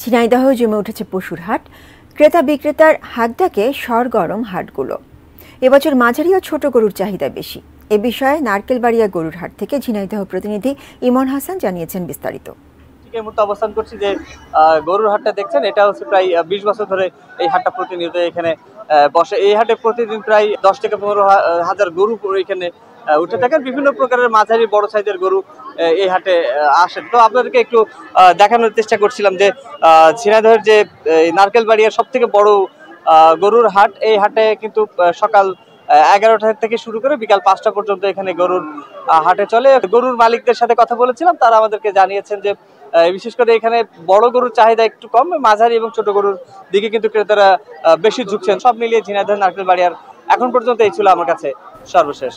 ঝিনাইদহ জমে উঠেছে পশুর হাট। ক্রেতা বিক্রেতার হাত ডাকে সরগরম হাটগুলো। এবছর মাঝারি ও ছোট গরুর চাহিদা বেশি। এ বিষয়ে নারকেলবাড়িয়া গরুর হাট থেকে ঝিনাইদহ প্রতিনিধি ইমন হাসান জানিয়েছেন বিস্তারিত। এই মুহূর্তে অবস্থান করছি যে গরুর হাটটা দেখছেন, এটা হচ্ছে প্রায় 20 বছর ধরে এই হাটটা প্রতিনিয়ত এখানে বসে। এই হাটে প্রতিদিন প্রায় 10 থেকে 15 হাজার গরু এখানে উঠে থাকেন। বিভিন্ন প্রকারের মাঝারি বড় সাইজের গরু এই হাটে আসেন। তো আপনাদেরকে একটু দেখানোর চেষ্টা করছিলাম যে ঝিনাইদহের যে নারকেলবাড়িয়ার সব থেকে বড় গরুর হাট, এই হাটে কিন্তু সকাল 11টা থেকে শুরু করে বিকাল 5টা পর্যন্ত এখানে গরুর হাটে চলে। গরুর মালিকদের সাথে কথা বলেছিলাম, তারা আমাদেরকে জানিয়েছেন যে বিশেষ করে এখানে বড় গরুর চাহিদা একটু কম, মাঝারি এবং ছোট গরুর দিকে কিন্তু ক্রেতারা বেশি ঝুঁকছেন। সব মিলিয়ে ঝিনাইদহ নারকেলবাড়িয়ার এখন পর্যন্ত এই ছিল আমার কাছে সর্বশেষ।